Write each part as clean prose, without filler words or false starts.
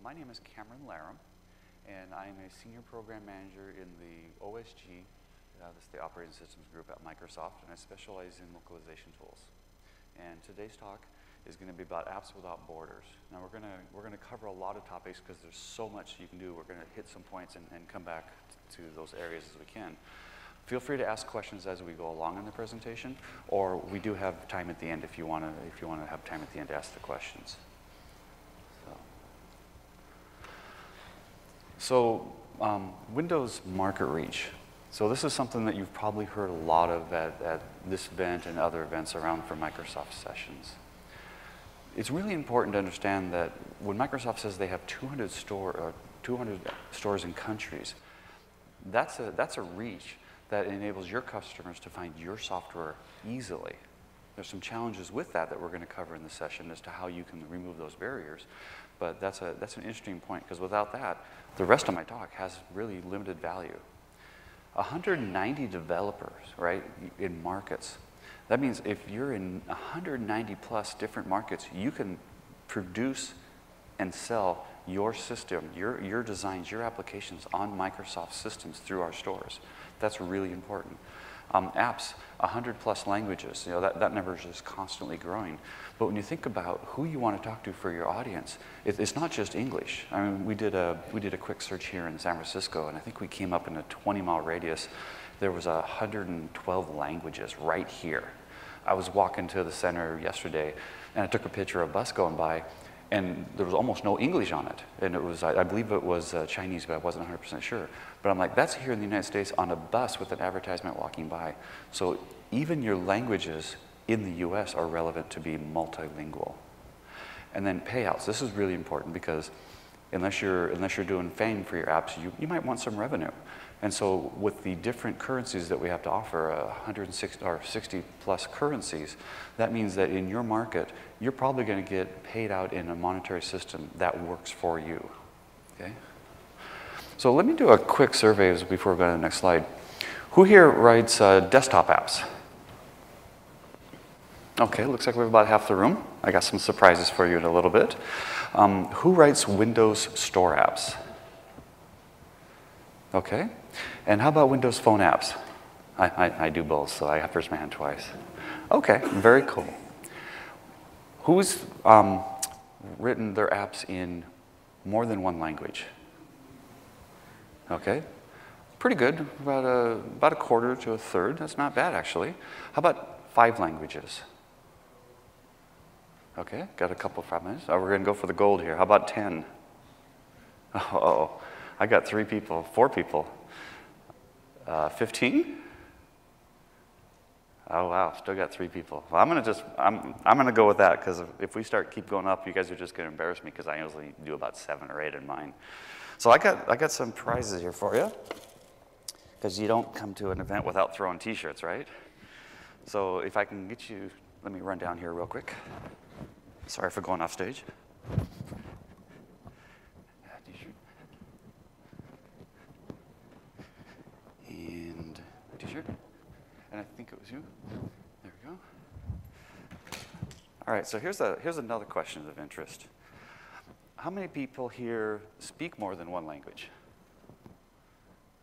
My name is Cameron Laram, and I'm a Senior Program Manager in the OSG, that's the Operating Systems Group at Microsoft, and I specialize in localization tools. And today's talk is going to be about apps without borders. Now we're going to cover a lot of topics because there's so much you can do. We're going to hit some points and come back to those areas as we can. Feel free to ask questions as we go along in the presentation, or we do have time at the end if you want to have time at the end to ask the questions. So Windows market reach. So this is something that you've probably heard a lot of at this event and other events around for Microsoft sessions. It's really important to understand that when Microsoft says they have 200 stores in countries, that's a reach that enables your customers to find your software easily. There's some challenges with that we're going to cover in the session as to how you can remove those barriers. But that's an interesting point, because without that, the rest of my talk has really limited value. 190 developers, right, in markets. That means if you're in 190 plus different markets, you can produce and sell your system, your designs, your applications on Microsoft systems through our stores. That's really important. Apps, 100 plus languages, you know, that number is just constantly growing. But when you think about who you want to talk to for your audience, it's not just English. I mean, we did a quick search here in San Francisco, and I think we came up in a 20-mile radius. There was 112 languages right here. I was walking to the center yesterday, and I took a picture of a bus going by, and there was almost no English on it. And it was, I believe it was Chinese, but I wasn't 100% sure. But I'm like, that's here in the United States on a bus with an advertisement walking by. So even your languages in the US are relevant to be multilingual. And then payouts. This is really important because unless you're doing fame for your apps, you might want some revenue. And so with the different currencies that we have to offer, 160 or 60 plus currencies, that means that in your market, you're probably going to get paid out in a monetary system that works for you. Okay? So let me do a quick survey before we go to the next slide. Who here writes desktop apps? Okay, looks like we have about half the room. I got some surprises for you in a little bit. Who writes Windows Store apps? Okay. And how about Windows Phone apps? I do both, so I have to raise my hand twice. Okay, very cool. Who's written their apps in more than one language? Okay, pretty good. About a quarter to a third. That's not bad, actually. How about 5 languages? Okay, got a couple 5 minutes. Oh, we're going to go for the gold here. How about 10? Oh, I got 3 people, 4 people. 15? Oh wow, still got 3 people. Well, I'm gonna go with that, because if we keep going up, you guys are just gonna embarrass me, because I usually do about 7 or 8 in mine. So I got some prizes here for you, because you don't come to an event without throwing T-shirts, right? So if I can get you, let me run down here real quick. Sorry for going off stage. And a T-shirt. And I think it was you. There we go. All right, so here's another question of interest. How many people here speak more than one language?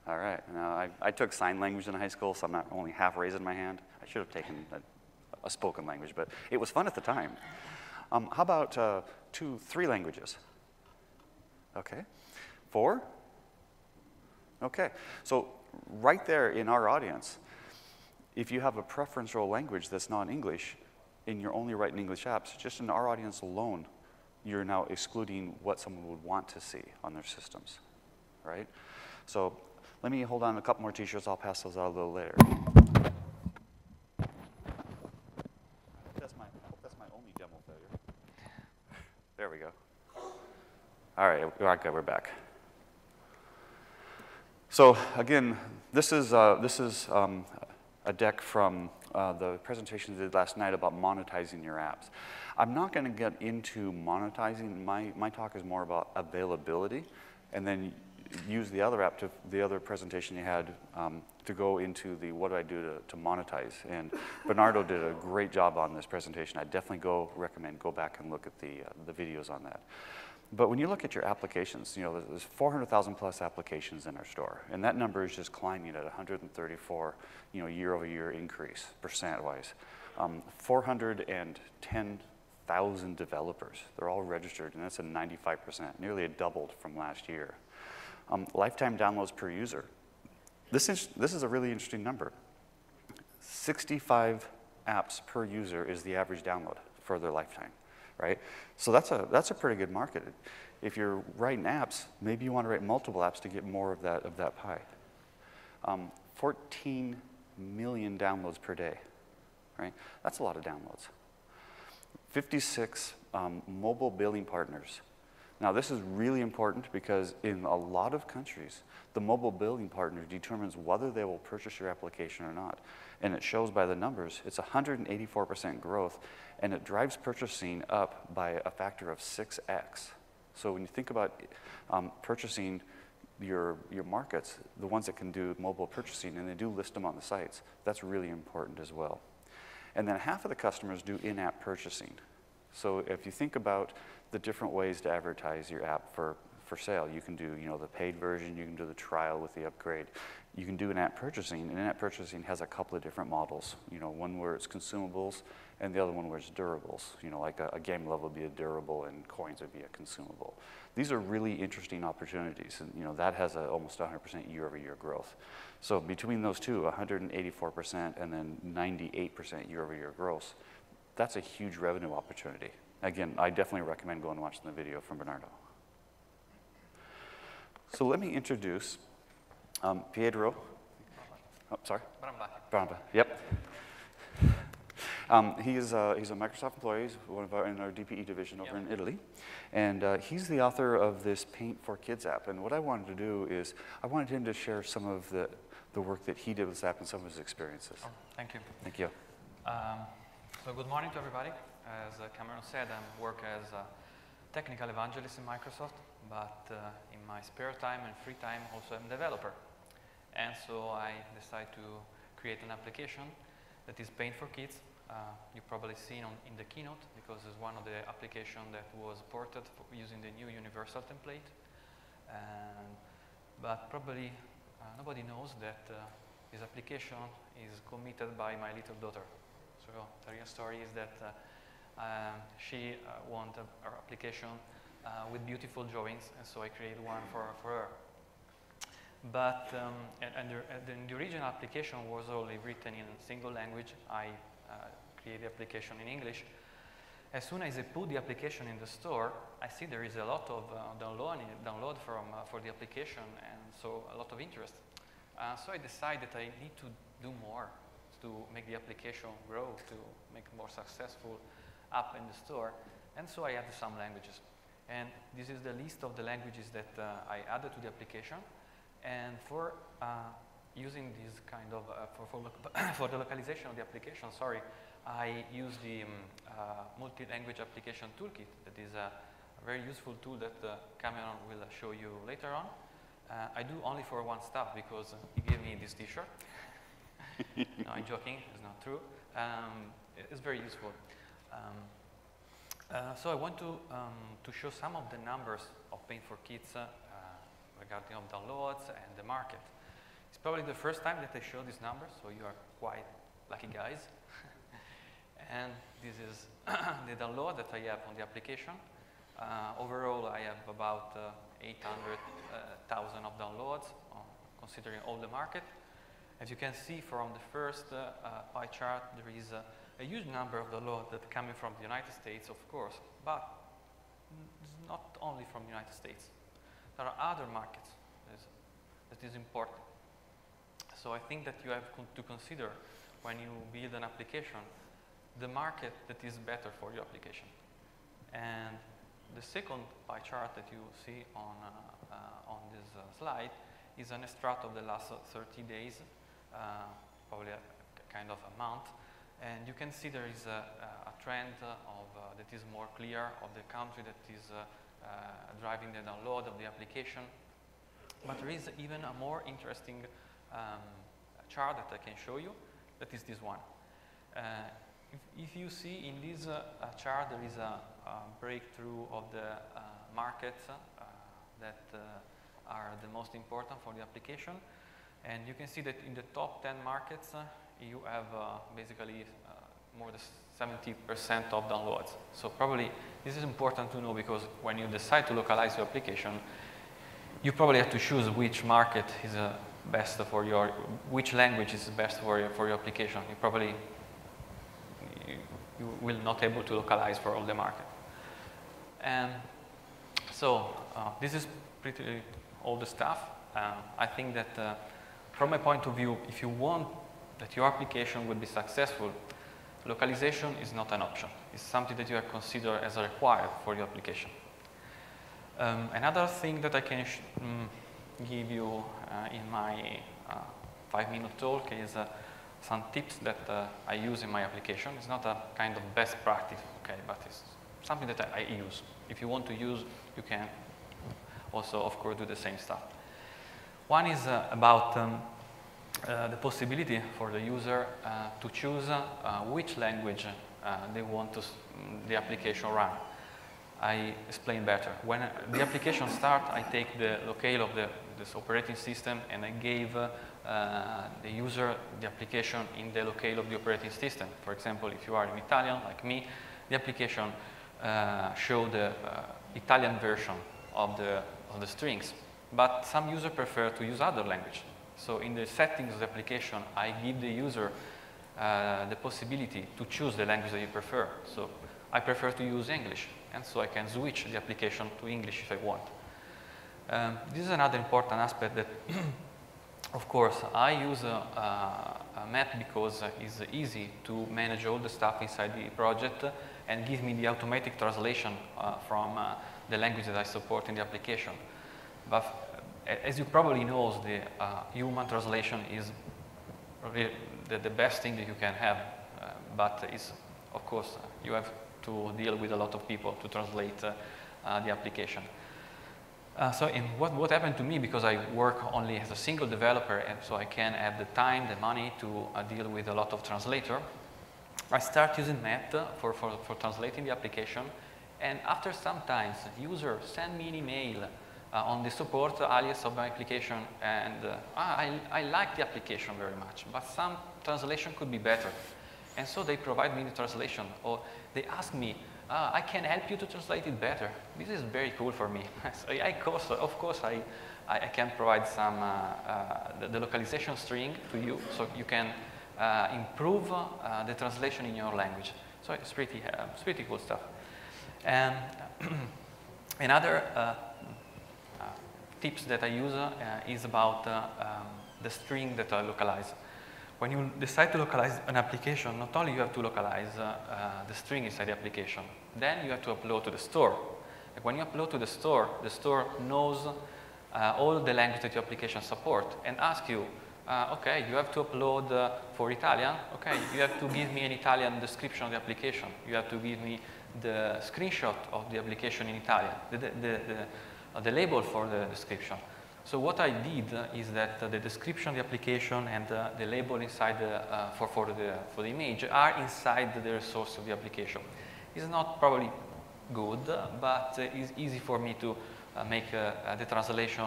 All right, now I took sign language in high school, so I'm not only half raising my hand. I should have taken a spoken language, but it was fun at the time. How about 2, 3 languages? Okay, 4? Okay, so right there in our audience, if you have a preferential language that's not English, and you're only writing English apps, just in our audience alone, you're now excluding what someone would want to see on their systems, right? So let me hold on a couple more T-shirts. I'll pass those out a little later. That's my only demo failure. There we go. All right, okay, we're back. So again, this is a deck from the presentation we did last night about monetizing your apps. I'm not going to get into monetizing. My talk is more about availability, and then use the other presentation you had to go into the what do I do to monetize. And Bernardo did a great job on this presentation. I definitely recommend go back and look at the videos on that. But when you look at your applications, there's 400,000 plus applications in our store, and that number is just climbing at 134, year-over-year increase, percent-wise. 410,000 developers, they're all registered, and that's a 95%, nearly a doubled from last year. Lifetime downloads per user. This is a really interesting number. 65 apps per user is the average download for their lifetime, right? So that's a pretty good market. If you're writing apps, maybe you want to write multiple apps to get more of that pie. 14 million downloads per day, right? That's a lot of downloads. 56 mobile billing partners. Now, this is really important because in a lot of countries, the mobile billing partner determines whether they will purchase your application or not. And it shows by the numbers, it's 184% growth, and it drives purchasing up by a factor of 6x. So when you think about purchasing your markets, the ones that can do mobile purchasing, and they do list them on the sites, that's really important as well. And then half of the customers do in-app purchasing. So if you think about the different ways to advertise your app for sale, you can do the paid version, you can do the trial with the upgrade, you can do in-app purchasing, and in-app purchasing has a couple of different models. One where it's consumables, and the other one where it's durables. Like a game level would be a durable, and coins would be a consumable. These are really interesting opportunities, and that has almost 100% year-over-year growth. So between those two, 184% and then 98% year-over-year growth, that's a huge revenue opportunity. Again, I definitely recommend going and watching the video from Bernardo. So let me introduce Pietro. Oh, sorry? Bramba. Yep. He's a Microsoft employee. He's one of in our DPE division over in Italy. And he's the author of this Paint for Kids app. And what I wanted to do is I wanted him to share some of the work that he did with this app and some of his experiences. Oh, thank you. Thank you. So good morning to everybody. As Cameron said, I work as a technical evangelist in Microsoft, but in my spare time and free time also I'm a developer. And so I decided to create an application that is Paint for Kids. You've probably seen in the keynote because it's one of the applications that was ported using the new universal template. But probably nobody knows that this application is committed by my little daughter. So the real story is that she wanted her application with beautiful drawings, and so I created one for her. But the original application was only written in a single language. I created the application in English. As soon as I put the application in the store, I see there is a lot of download for the application, and so a lot of interest. So I decided I need to do more to make the application grow, to make a more successful app in the store. And so I added some languages. And this is the list of the languages that I added to the application. And for using this kind of, for the localization of the application, I use the multi-language application toolkit. That is a very useful tool that Cameron will show you later on. I do only for one stuff because he gave me this t-shirt. No, I'm joking, it's not true. It's very useful. So I want to show some of the numbers of Paint for Kids regarding of downloads and the market. It's probably the first time that I show these numbers, so you are quite lucky guys. And this is the download that I have on the application. Overall, I have about 800,000 of downloads, considering all the market. As you can see from the first pie chart, there is a huge number of downloads that are coming from the United States, of course, but it's not only from the United States. There are other markets that is important. So I think that you have to consider when you build an application, the market that is better for your application. And the second pie chart that you see on this slide is an extract of the last 30 days, probably a kind of a month. And you can see there is a trend that is more clear of the country that is driving the download of the application. But there is even a more interesting chart that I can show you, that is this one. If you see in this chart, there is a breakthrough of the markets that are the most important for the application. And you can see that in the top 10 markets, you have basically more than 70% of downloads. So probably this is important to know, because when you decide to localize your application, you probably have to choose which market is best for your, which language is best for your application. You will not able to localize for all the market. And so this is pretty all the stuff. I think that from my point of view, if you want that your application will be successful, localization is not an option. It's something that you have considered as required for your application. Another thing that I can give you in my 5-minute talk is some tips that I use in my application. It's not a kind of best practice, okay, but it's something that I use. If you want to use, you can also, of course, do the same stuff. One is about the possibility for the user to choose which language they want the application run. I explain better. When the application starts, I take the locale of this operating system and I gave the user the application in the locale of the operating system. For example, if you are in Italian, like me, the application shows the Italian version of the strings. But some users prefer to use other language. So in the settings of the application, I give the user the possibility to choose the language that you prefer. So I prefer to use English, and so I can switch the application to English if I want. This is another important aspect that, of course, I use a map because it's easy to manage all the stuff inside the project and give me the automatic translation from the language that I support in the application. But as you probably know, the human translation is really the best thing that you can have, but it's, of course, you have to deal with a lot of people to translate the application. So what happened to me, because I work only as a single developer, and so I can have the time, the money to deal with a lot of translator, I start using Math for translating the application, and after some time, users send me an email on the support alias of my application, and I like the application very much, but some translation could be better. And so they provide me the translation, or they ask me, I can help you to translate it better. This is very cool for me. So of course, I can provide some the localization string to you, so you can improve the translation in your language. So it's pretty cool stuff. And another tips that I use is about the string that I localize. When you decide to localize an application, not only you have to localize the string inside the application, then you have to upload to the store. Like when you upload to the store knows all the language that your application supports and asks you, okay, you have to upload for Italian, okay, you have to give me an Italian description of the application. You have to give me the screenshot of the application in Italian, the label for the description. So what I did is that the description of the application and the label inside for the image are inside the resource of the application. It's not probably good, but it's easy for me to make the translation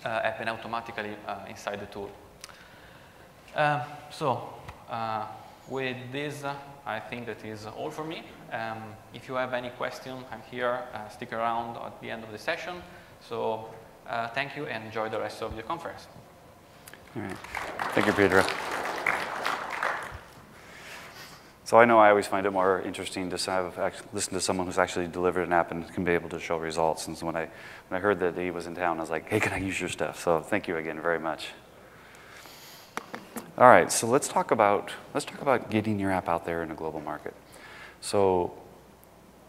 happen automatically inside the tool. With this, I think that is all for me. If you have any question, I'm here. Stick around at the end of the session. So thank you and enjoy the rest of the conference. All right. Thank you, Pietro. So I know I always find it more interesting to listen to someone who's actually delivered an app and can be able to show results. And so when I heard that he was in town, I was like, hey, can I use your stuff? So thank you again very much. All right, so let's talk about getting your app out there in a global market. So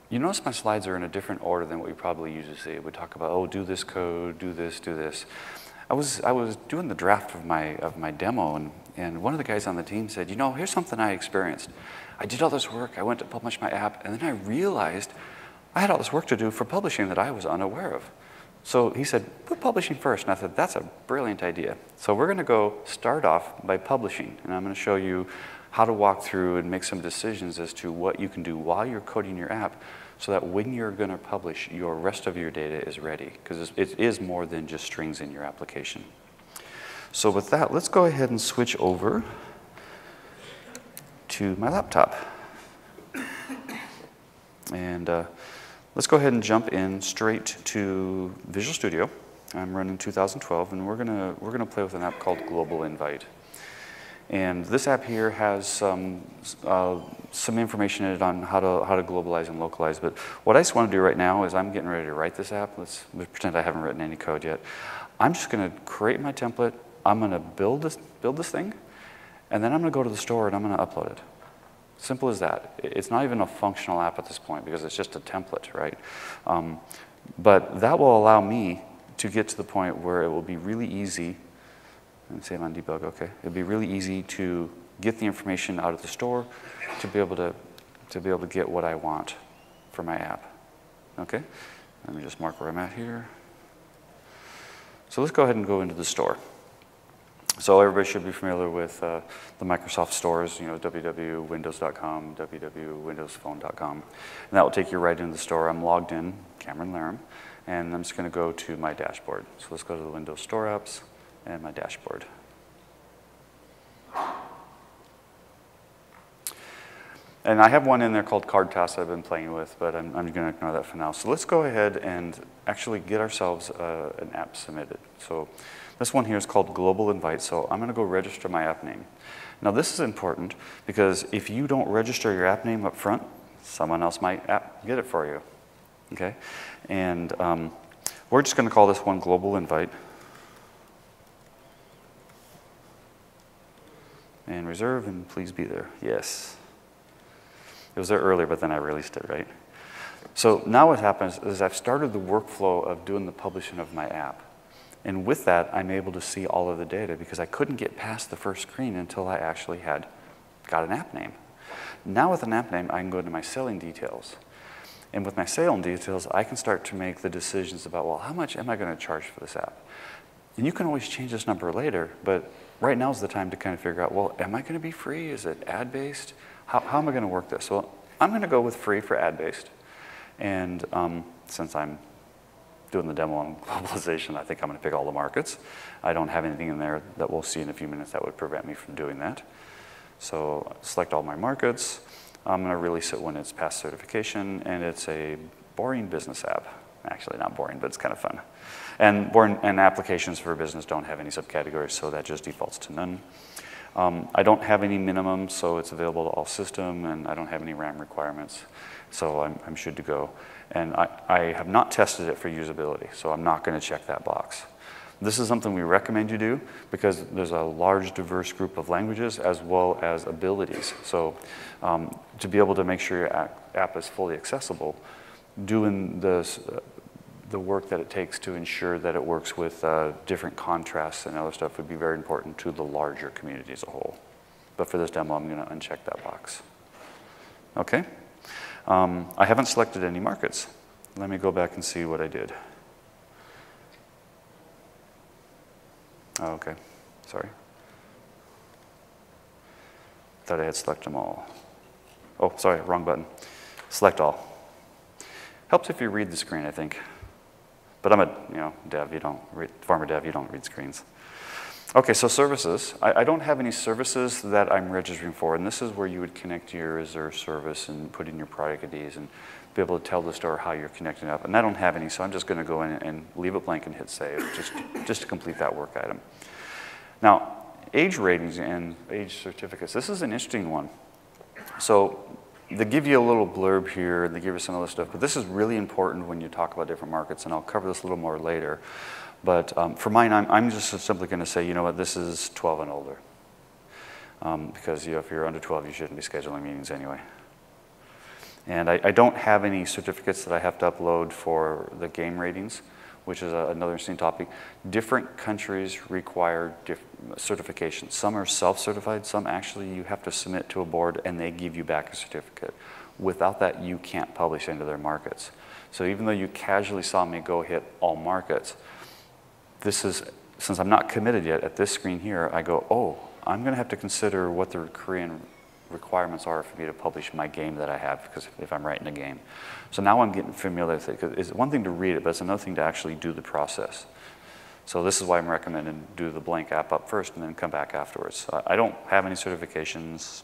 you notice my slides are in a different order than what we probably usually see. We talk about, oh, do this code, do this, do this. I was doing the draft of my demo, and one of the guys on the team said, you know, here's something I experienced. I did all this work, I went to publish my app, and then I realized I had all this work to do for publishing that I was unaware of. So he said, put publishing first, and I said, that's a brilliant idea. So we're gonna go start off by publishing, and I'm gonna show you how to walk through and make some decisions as to what you can do while you're coding your app so that when you're going to publish, your rest of your data is ready, because it is more than just strings in your application. So with that, let's go ahead and switch over to my laptop. And let's go ahead and jump in straight to Visual Studio. I'm running 2012, and we're gonna play with an app called Global Invite. And this app here has some information in it on how to globalize and localize. But what I just want to do right now is I'm getting ready to write this app. Let's pretend I haven't written any code yet. I'm just going to create my template. I'm going to build this thing, and then I'm going to go to the store and I'm going to upload it. Simple as that. It's not even a functional app at this point because it's just a template, right? But that will allow me to get to the point where it will be really easy. And save on debug, okay. It'd be really easy to get the information out of the store to be able to get what I want for my app. Okay? Let me just mark where I'm at here. So let's go ahead and go into the store. So everybody should be familiar with the Microsoft stores, you know, www.windows.com, www.windowsphone.com. And that will take you right into the store. I'm logged in, Cameron Laram, and I'm just going to go to my dashboard. So let's go to the Windows Store apps and my dashboard. And I have one in there called Card Tasks I've been playing with, but I'm going to ignore that for now. So let's go ahead and actually get ourselves an app submitted. So this one here is called Global Invite, so I'm going to go register my app name. Now this is important because if you don't register your app name up front, someone else might get it for you. Okay? And we're just going to call this one Global Invite. And reserve, and please be there. Yes. It was there earlier, but then I released it, right? So now what happens is I've started the workflow of doing the publishing of my app. And with that, I'm able to see all of the data because I couldn't get past the first screen until I actually had got an app name. Now with an app name, I can go into my selling details. And with my selling details, I can start to make the decisions about, well, how much am I going to charge for this app? And you can always change this number later, but right now is the time to kind of figure out, well, am I going to be free? Is it ad-based? How am I going to work this? Well, I'm going to go with free for ad-based. And since I'm doing the demo on globalization, I think I'm going to pick all the markets. I don't have anything in there that we'll see in a few minutes that would prevent me from doing that. So select all my markets. I'm going to release it when it's past certification, and it's a boring business app. Actually, not boring, but it's kind of fun. And applications for business don't have any subcategories, so that just defaults to none. I don't have any minimums, so it's available to all system, and I don't have any RAM requirements, so I'm good to go. And I have not tested it for usability, so I'm not going to check that box. This is something we recommend you do because there's a large, diverse group of languages as well as abilities. So to be able to make sure your app is fully accessible, doing the work that it takes to ensure that it works with different contrasts and other stuff would be very important to the larger community as a whole. But for this demo, I'm going to uncheck that box. Okay? I haven't selected any markets. Let me go back and see what I did. Oh, okay. Sorry. Thought I had selected them all. Oh, sorry, wrong button. Select all. Helps if you read the screen, I think. But I'm a dev. You don't read, former dev. You don't read screens. Okay, so services. I don't have any services that I'm registering for, and this is where you would connect your reserve service and put in your product IDs and be able to tell the store how you're connecting up. And I don't have any, so I'm just going to go in and leave it blank and hit save, just to complete that work item. Now, age ratings and age certificates. This is an interesting one. So they give you a little blurb here, and they give you some other stuff, but this is really important when you talk about different markets, and I'll cover this a little more later. But for mine, I'm just simply going to say, you know what, this is 12 and older. Because if you're under 12, you shouldn't be scheduling meetings anyway. And I don't have any certificates that I have to upload for the game ratings, which is another interesting topic. Different countries require certifications. Some are self-certified, some actually you have to submit to a board and they give you back a certificate. Without that, you can't publish into their markets. So even though you casually saw me go hit all markets, this is, since I'm not committed yet at this screen here, I go, oh, I'm going to have to consider what the Korean requirements are for me to publish my game that I have, because if I'm writing a game. So now I'm getting familiar with it, because it's one thing to read it, but it's another thing to actually do the process. So this is why I'm recommending do the blank app up first and then come back afterwards. I don't have any certifications.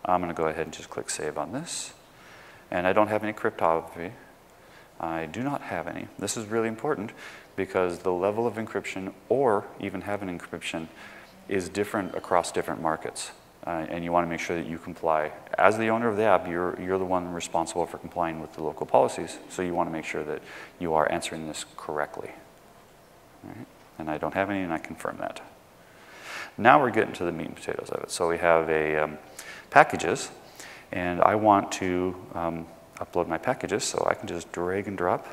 I'm going to go ahead and just click save on this. And I don't have any cryptography. I do not have any. This is really important because the level of encryption, or even having encryption, is different across different markets. And you want to make sure that you comply. As the owner of the app, you're the one responsible for complying with the local policies. So you want to make sure that you are answering this correctly. Right? And I don't have any, and I confirm that. Now we're getting to the meat and potatoes of it. So we have a packages, and I want to upload my packages, so I can just drag and drop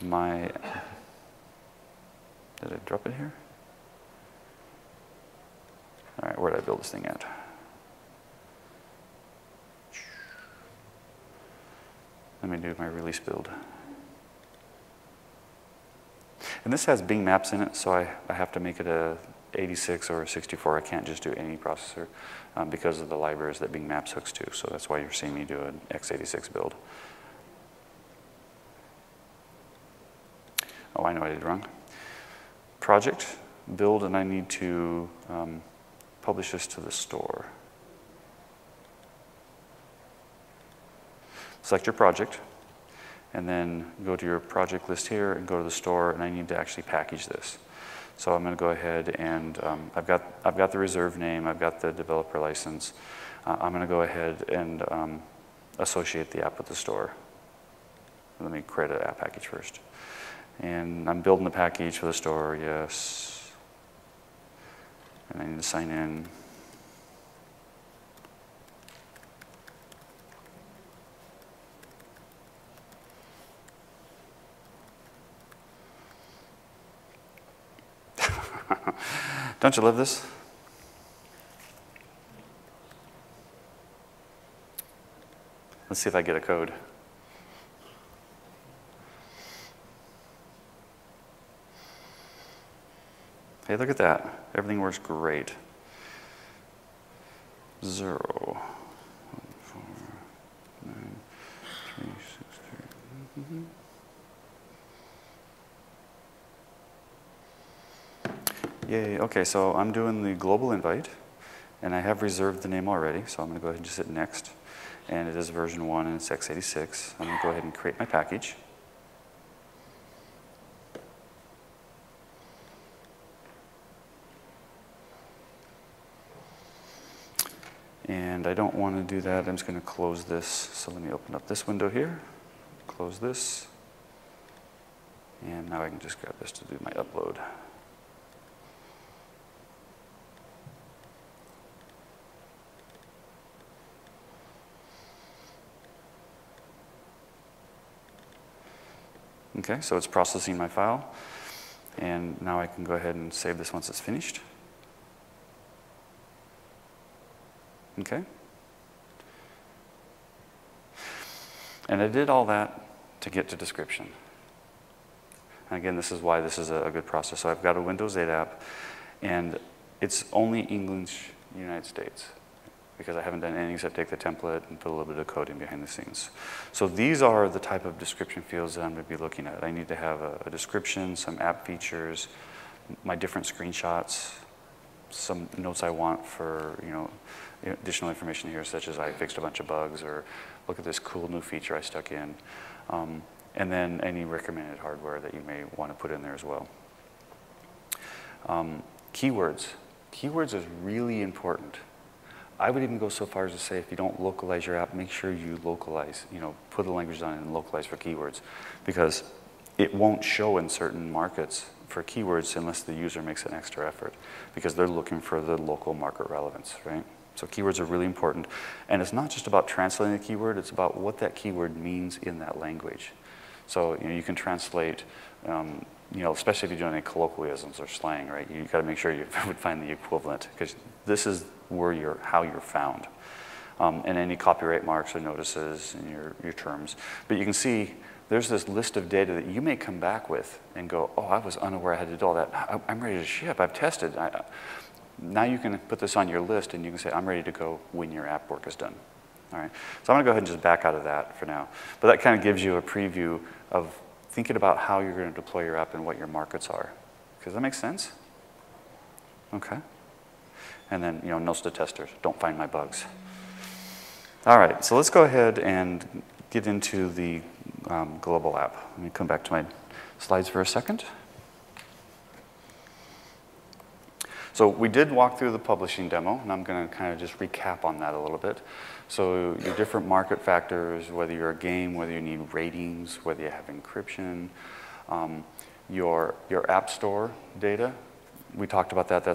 my, did I drop it here? All right, where did I build this thing at? Let me do my release build. And this has Bing Maps in it, so I have to make it a 86 or a 64. I can't just do any processor because of the libraries that Bing Maps hooks to. So that's why you're seeing me do an x86 build. Oh, I know I did wrong. Project, build, and I need to publish this to the store. Select your project, and then go to your project list here and go to the store, and I need to actually package this. So I'm going to go ahead and I've got the reserve name, I've got the developer license. I'm going to go ahead and associate the app with the store. Let me create an app package first. And I'm building the package for the store, yes. And I need to sign in. Don't you love this? Let's see if I get a code. Hey, look at that. Everything works great. 0, 1, 4, 9, 3, 6, 3. Yay, okay, so I'm doing the global invite, and I have reserved the name already, so I'm going to go ahead and just hit next. And it is version 1, and it's x86. I'm going to go ahead and create my package. And I don't want to do that. I'm just going to close this. So let me open up this window here, close this, and now I can just grab this to do my upload. Okay, so it's processing my file, and now I can go ahead and save this once it's finished. Okay. And I did all that to get to description. And again, this is why this is a good process. So I've got a Windows 8 app, and it's only English, United States, because I haven't done anything except take the template and put a little bit of coding behind the scenes. So these are the type of description fields that I'm going to be looking at. I need to have a description, some app features, my different screenshots, some notes I want for, additional information here, such as I fixed a bunch of bugs, or look at this cool new feature I stuck in. And then any recommended hardware that you may want to put in there as well. Keywords. Keywords is really important. I would even go so far as to say if you don't localize your app, make sure you localize, put the language on it and localize for keywords, because it won't show in certain markets for keywords unless the user makes an extra effort, because they're looking for the local market relevance, right? So keywords are really important. And it's not just about translating the keyword, it's about what that keyword means in that language. So you can translate, especially if you're doing any colloquialisms or slang, right? You got to make sure you would find the equivalent, because this is where how you're found. And any copyright marks or notices in your terms. But you can see there's this list of data that you may come back with and go, oh, I was unaware I had to do all that. I'm ready to ship. I've tested. Now you can put this on your list and you can say, I'm ready to go when your app work is done. All right, so I'm gonna go ahead and just back out of that for now. But that kind of gives you a preview of thinking about how you're gonna deploy your app and what your markets are. Does that make sense? Okay. And then, notes to testers, don't find my bugs. All right, so let's go ahead and get into the global app. Let me come back to my slides for a second. So we did walk through the publishing demo, and I'm going to kind of just recap on that a little bit. So your different market factors, whether you're a game, whether you need ratings, whether you have encryption, your app store data. We talked about that.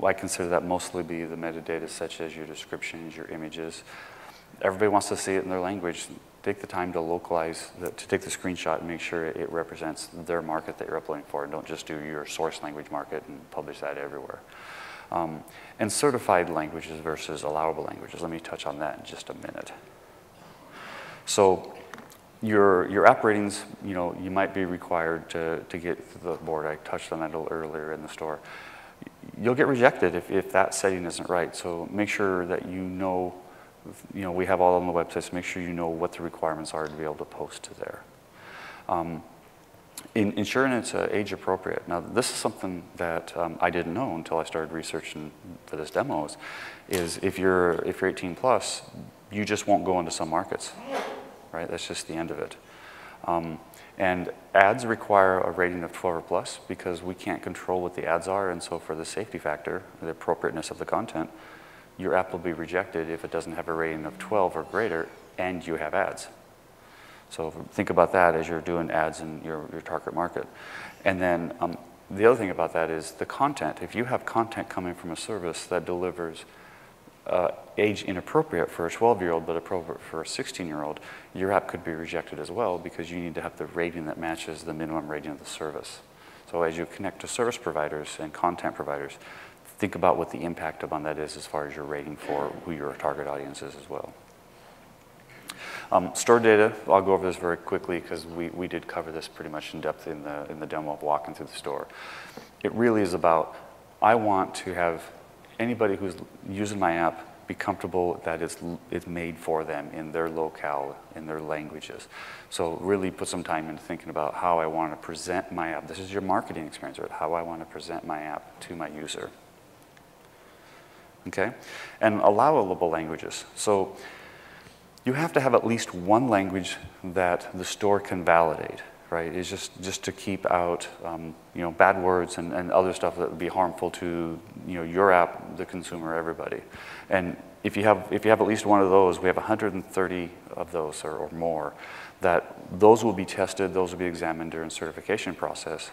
I consider that mostly be the metadata, such as your descriptions, your images. Everybody wants to see it in their language. Take the time to localize, to take the screenshot and make sure it represents their market that you're uploading for, and don't just do your source language market and publish that everywhere. And certified languages versus allowable languages. Let me touch on that in just a minute. So your app ratings, you might be required to get to the board. I touched on that a little earlier in the store. You'll get rejected if that setting isn't right. So make sure that we have all on the website, so make sure you know what the requirements are to be able to post to there. Ensuring it's age appropriate. Now, this is something that I didn't know until I started researching for this demo, is if you're 18 plus, you just won't go into some markets, right? That's just the end of it. And ads require a rating of 12 or plus because we can't control what the ads are, and so for the safety factor, the appropriateness of the content, your app will be rejected if it doesn't have a rating of 12 or greater and you have ads. So think about that as you're doing ads in your target market. And then the other thing about that is the content. If you have content coming from a service that delivers age inappropriate for a 12-year-old but appropriate for a 16-year-old, your app could be rejected as well because you need to have the rating that matches the minimum rating of the service. So as you connect to service providers and content providers, think about what the impact on that is as far as your rating for who your target audience is as well. Store data, I'll go over this very quickly because we did cover this pretty much in depth in the demo of walking through the store. It really is about, I want to have anybody who's using my app be comfortable that it's made for them in their locale, in their languages. So really put some time into thinking about how I want to present my app. This is your marketing experience, right? How I want to present my app to my user. Okay, and allowable languages. So you have to have at least one language that the store can validate, right? It's just to keep out, bad words and other stuff that would be harmful to, your app, the consumer, everybody. And if you have at least one of those, we have 130 of those or more, that those will be tested, those will be examined during the certification process.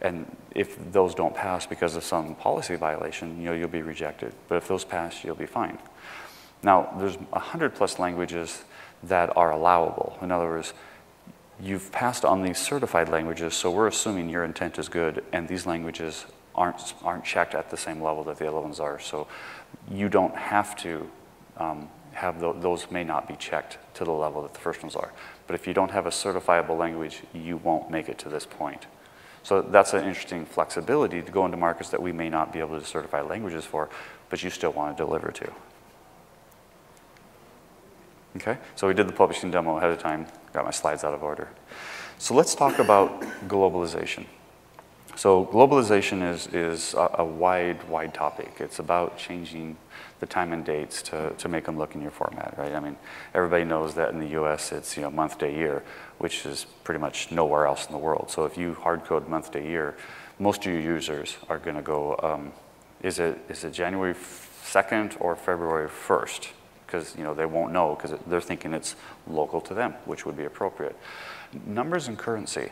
And if those don't pass because of some policy violation, you'll be rejected. But if those pass, you'll be fine. Now, there's 100 plus languages that are allowable. In other words, you've passed on these certified languages, so we're assuming your intent is good, and these languages aren't checked at the same level that the other ones are. So you don't have to have those may not be checked to the level that the first ones are. But if you don't have a certifiable language, you won't make it to this point. So that's an interesting flexibility to go into markets that we may not be able to certify languages for, but you still want to deliver to. Okay, so we did the publishing demo ahead of time, got my slides out of order. So let's talk about globalization. So globalization is a wide topic. It's about changing the time and dates to make them look in your format, right? I mean, everybody knows that in the US it's month, day, year, which is pretty much nowhere else in the world. So if you hard code month, day, year, most of your users are going to go, is it January 2nd or February 1st? Because they won't know because they're thinking it's local to them, which would be appropriate. Numbers and currency.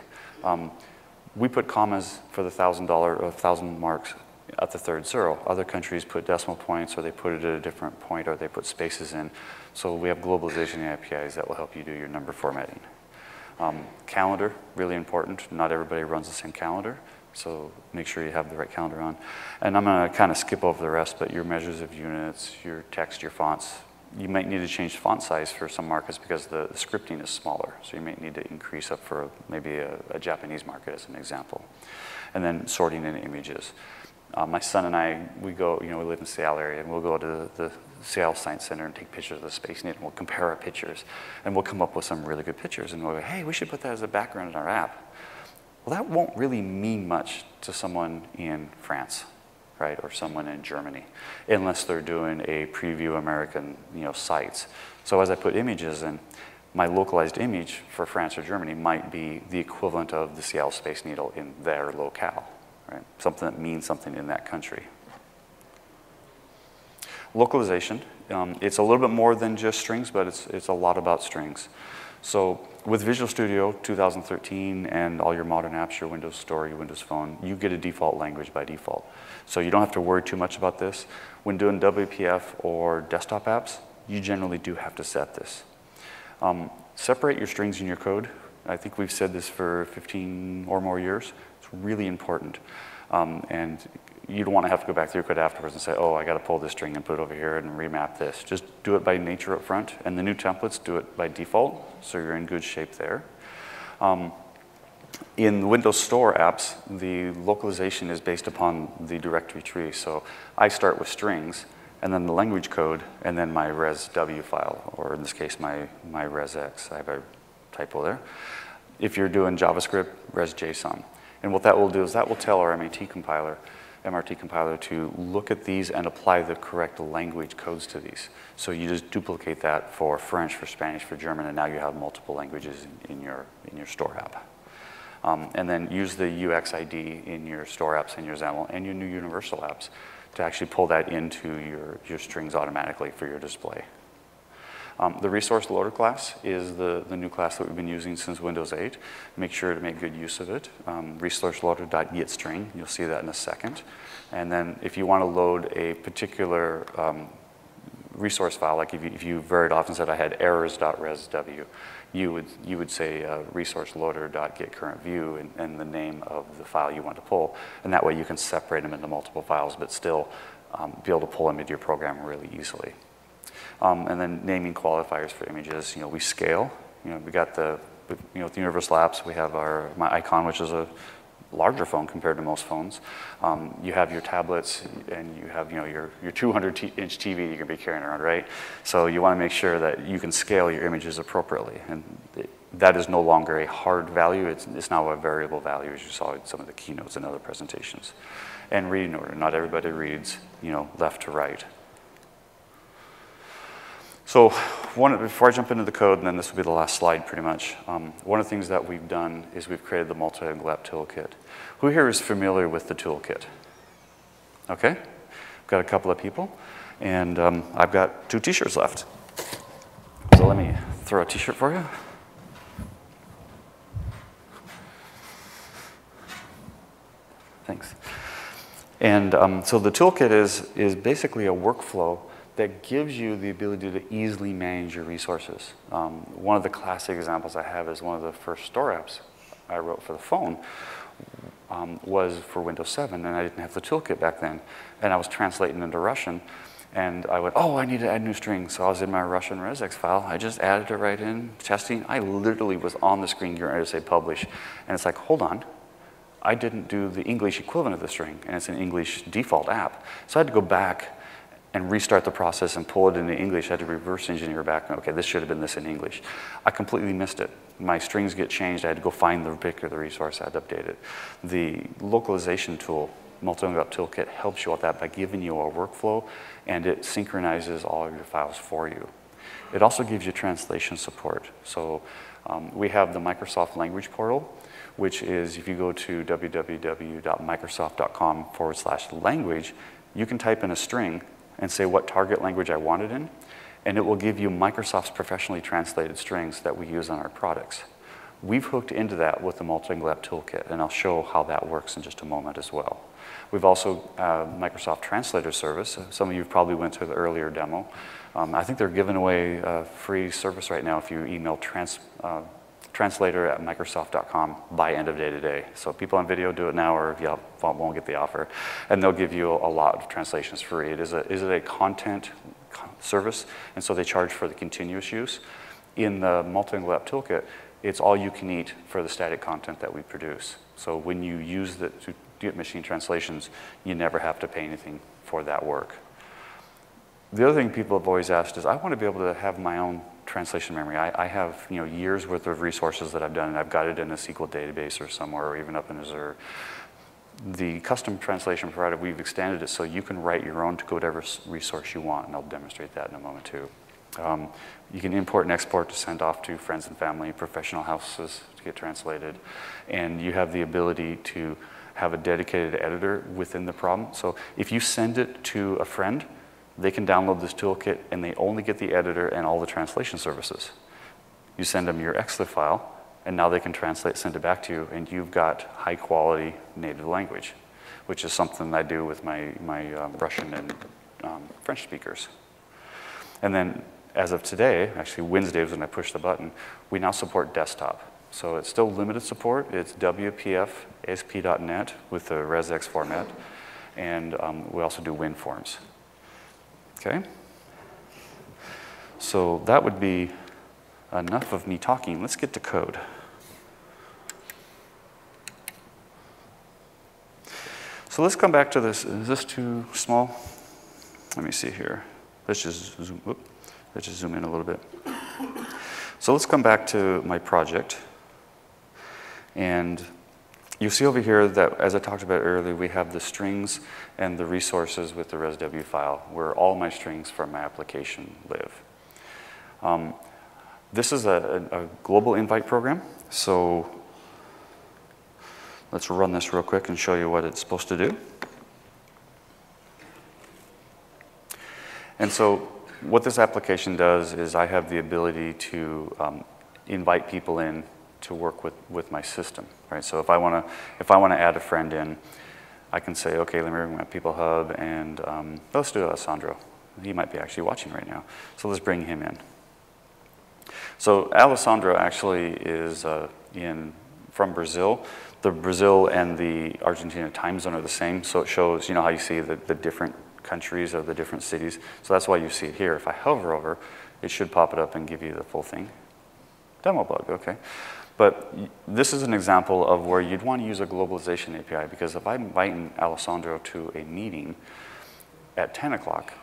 We put commas for the $1,000 marks at the third zero. Other countries put decimal points, or they put it at a different point, or they put spaces in. So we have globalization APIs that will help you do your number formatting. Calendar, really important. Not everybody runs the same calendar, so make sure you have the right calendar on. And I'm going to kind of skip over the rest, but your measures of units, your text, your fonts. You might need to change font size for some markets because the scripting is smaller. So you might need to increase up for maybe a Japanese market as an example. And then sorting in images. My son and I, we go, we live in the Seattle area, and we'll go to the Seattle Science Center and take pictures of the Space Needle, and we'll compare our pictures, and we'll come up with some really good pictures, and we'll go, hey, we should put that as a background in our app. Well, that won't really mean much to someone in France, right, or someone in Germany, unless they're doing a preview American, sites. So as I put images in, my localized image for France or Germany might be the equivalent of the Seattle Space Needle in their locale, right? Something that means something in that country. Localization, it's a little bit more than just strings, but it's a lot about strings. So with Visual Studio 2013 and all your modern apps, your Windows Store, your Windows Phone, you get a default language by default. So you don't have to worry too much about this. When doing WPF or desktop apps, you generally do have to set this. Separate your strings in your code. I think we've said this for 15 or more years. It's really important. And you don't want to have to go back through code afterwards and say, oh, I got to pull this string and put it over here and remap this. Just do it by nature up front, and the new templates do it by default, so you're in good shape there. In Windows Store apps, the localization is based upon the directory tree. So I start with strings, and then the language code, and then my resw file, or in this case, my resx. I have a typo there. If you're doing JavaScript, resjson. And what that will do is that will tell our MRT compiler to look at these and apply the correct language codes to these. So you just duplicate that for French, for Spanish, for German, and now you have multiple languages in your store app. And then use the UXID in your store apps and your XAML and your new universal apps to actually pull that into your strings automatically for your display. The resource loader class is the new class that we've been using since Windows 8. Make sure to make good use of it. resourceloader.getString, you'll see that in a second. And then if you want to load a particular resource file, like if you very often said I had errors.resw, you would say resourceloader.getCurrentView and the name of the file you want to pull. And that way you can separate them into multiple files, but still be able to pull them into your program really easily. And then naming qualifiers for images. We scale. We got with the universal apps, we have my icon, which is a larger phone compared to most phones. You have your tablets, and you have your 200-inch TV you're going to be carrying around, right? So you want to make sure that you can scale your images appropriately, and that is no longer a hard value. It's now a variable value, as you saw in some of the keynotes and other presentations. And reading order. Not everybody reads left to right. So before I jump into the code, and then this will be the last slide pretty much, one of the things that we've done is we've created the multi-angle app toolkit. Who here is familiar with the toolkit? Okay, I've got a couple of people, and I've got 2 t-shirts left. So let me throw a t-shirt for you. Thanks. And so the toolkit is basically a workflow that gives you the ability to easily manage your resources. One of the classic examples I have is one of the first store apps I wrote for the phone was for Windows 7, and I didn't have the toolkit back then. And I was translating into Russian, and I went, oh, I need to add new strings. So I was in my Russian resx file. I just added it right in, testing. I literally was on the screen getting ready to say publish. And it's like, hold on. I didn't do the English equivalent of the string, and it's an English default app. So I had to go back and restart the process and pull it into English. I had to reverse engineer back. Okay, this should have been this in English. I completely missed it. My strings get changed. I had to go find the particular resource. I had to update it. The localization tool, Multi-Angle App Toolkit, helps you with that by giving you a workflow, and it synchronizes all of your files for you. It also gives you translation support. So we have the Microsoft Language Portal, which is if you go to www.microsoft.com/language, you can type in a string and say what target language I want it in, and it will give you Microsoft's professionally translated strings that we use on our products. We've hooked into that with the Multi-Angle App Toolkit, and I'll show how that works in just a moment as well. We've also Microsoft Translator Service. Some of you probably went to the earlier demo. I think they're giving away a free service right now if you email translator@microsoft.com by end of day today. So people on video do it now, or if you won't get the offer, and they'll give you a lot of translations free. It is a content service, and so they charge for the continuous use. In the Multi-Angle App Toolkit, it's all you can eat for the static content that we produce. So when you use it to get machine translations, you never have to pay anything for that work. The other thing people have always asked is, I want to be able to have my own translation memory. I have years worth of resources that I've done, and I've got it in a SQL database or somewhere, or even up in Azure. The custom translation provider, we've extended it so you can write your own to whatever resource you want, and I'll demonstrate that in a moment too. You can import and export to send off to friends and family, professional houses to get translated, and you have the ability to have a dedicated editor within the problem. So if you send it to a friend, they can download this toolkit and they only get the editor and all the translation services. You send them your EXLIF file, and now they can translate, send it back to you, and you've got high quality native language, which is something I do with my Russian and French speakers. And then as of today, actually Wednesdays when I push the button, we now support desktop. So it's still limited support. It's WPF ASP.NET with the ResX format, and we also do WinForms. Okay? So that would be enough of me talking. Let's get to code. So let's come back to this. Is this too small? Let me see here. Let's just zoom in a little bit. So let's come back to my project. And you see over here that, as I talked about earlier, we have the strings and the resources with the ResW file, where all my strings from my application live. This is a global invite program. So let's run this real quick and show you what it's supposed to do. And so what this application does is I have the ability to invite people in to work with my system, right? So if I want to add a friend in, I can say, okay, let me bring my people hub, and let's do Alessandro. He might be actually watching right now. So let's bring him in. So Alessandro actually is from Brazil. The Brazil and the Argentina time zone are the same, so it shows, how you see the different countries or the different cities. So that's why you see it here. If I hover over, it should pop it up and give you the full thing. Demo bug, okay. But this is an example of where you'd want to use a globalization API, because if I'm inviting Alessandro to a meeting at 10 o'clock,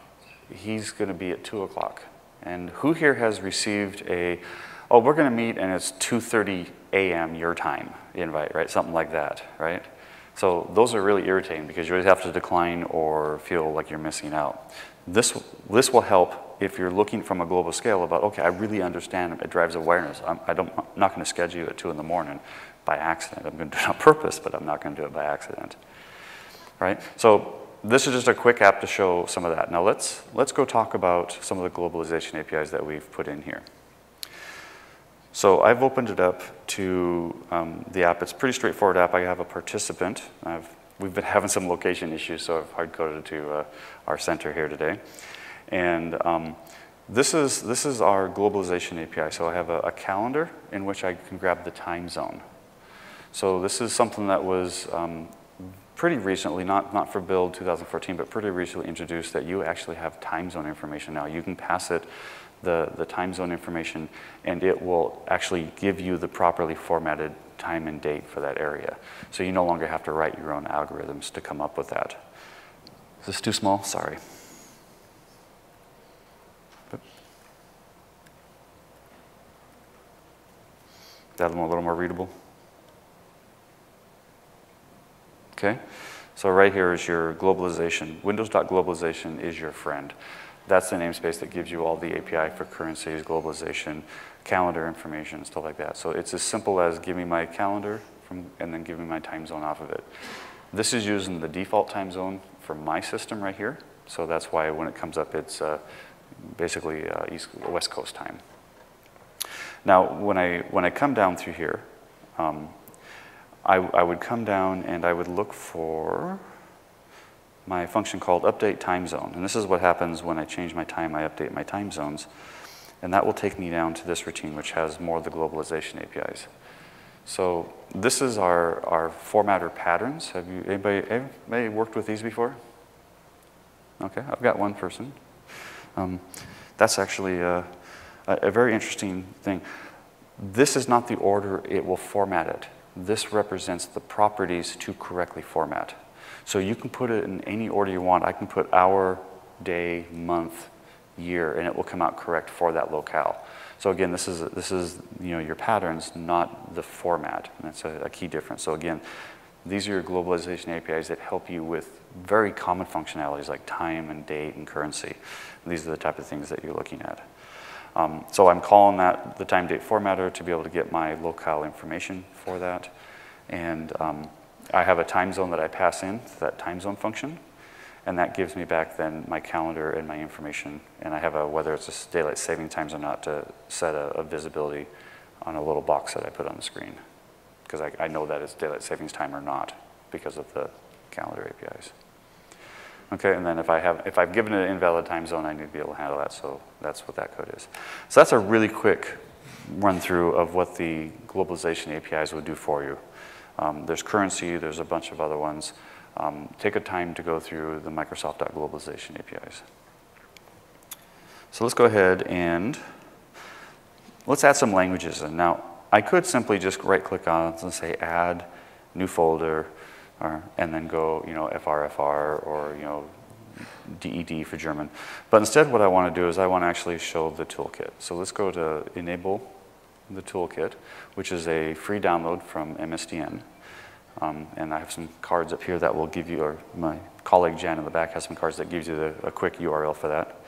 he's going to be at 2 o'clock. And who here has received oh, we're going to meet and it's 2:30 a.m. your time invite, right? Something like that, right? So those are really irritating because you always have to decline or feel like you're missing out. This will help if you're looking from a global scale about, okay, I really understand it drives awareness. I'm not going to schedule you at 2 in the morning by accident. I'm going to do it on purpose, but I'm not going to do it by accident, right? So this is just a quick app to show some of that. Now let's go talk about some of the globalization APIs that we've put in here. So I've opened it up to the app. It's a pretty straightforward app. I have a participant. We've been having some location issues, so I've hard-coded it to our center here today. And this is our globalization API. So I have a calendar in which I can grab the time zone. So this is something that was pretty recently, not for build 2014, but pretty recently introduced, that you actually have time zone information now. You can pass it the time zone information, and it will actually give you the properly formatted time and date for that area. So you no longer have to write your own algorithms to come up with that. Is this too small? Sorry. That a little more readable? Okay, so right here is your globalization. Windows.globalization is your friend. That's the namespace that gives you all the API for currencies, globalization, calendar information, stuff like that. So it's as simple as give me my calendar and then give me my time zone off of it. This is using the default time zone for my system right here. So that's why when it comes up, it's basically West Coast time. Now, when I come down through here, I would come down and I would look for my function called update time zone. And this is what happens when I change my time, I update my time zones. And that will take me down to this routine, which has more of the globalization APIs. So this is our formatter patterns. Have you, anybody worked with these before? Okay, I've got one person. That's actually a very interesting thing. This is not the order it will format it. This represents the properties to correctly format. So you can put it in any order you want. I can put hour, day, month, year, and it will come out correct for that locale. So again, this is your patterns, not the format. And that's a key difference. So again, these are your globalization APIs that help you with very common functionalities like time and date and currency. And these are the type of things that you're looking at. So I'm calling that the time date formatter to be able to get my locale information for that. And I have a time zone that I pass in to that time zone function. And that gives me back then my calendar and my information. And I have whether it's a daylight saving times or not, to set a visibility on a little box that I put on the screen. Because I know that it's daylight savings time or not because of the calendar APIs. Okay, and then if I've given it an invalid time zone, I need to be able to handle that. So that's what that code is. So that's a really quick run through of what the globalization APIs would do for you. There's currency, there's a bunch of other ones. Take a time to go through the Microsoft.globalization APIs. So let's go ahead and let's add some languages. And now I could simply just right-click on it and say add new folder, and then go FRFR or DED for German. But instead, what I want to do is I want to actually show the toolkit. So let's go to enable the toolkit, which is a free download from MSDN. And I have some cards up here that will give you, or my colleague Jan in the back has some cards that gives you a quick URL for that.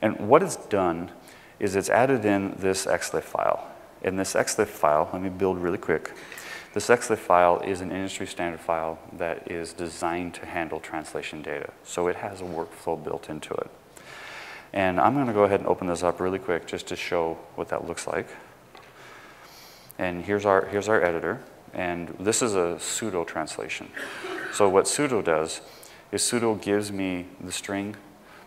And what it's done is it's added in this XLIF file. In this XLIF file, let me build really quick. This XLIF file is an industry standard file that is designed to handle translation data. So it has a workflow built into it. And I'm going to go ahead and open this up really quick just to show what that looks like. And here's our editor. And this is a pseudo translation. So what pseudo does is pseudo gives me the string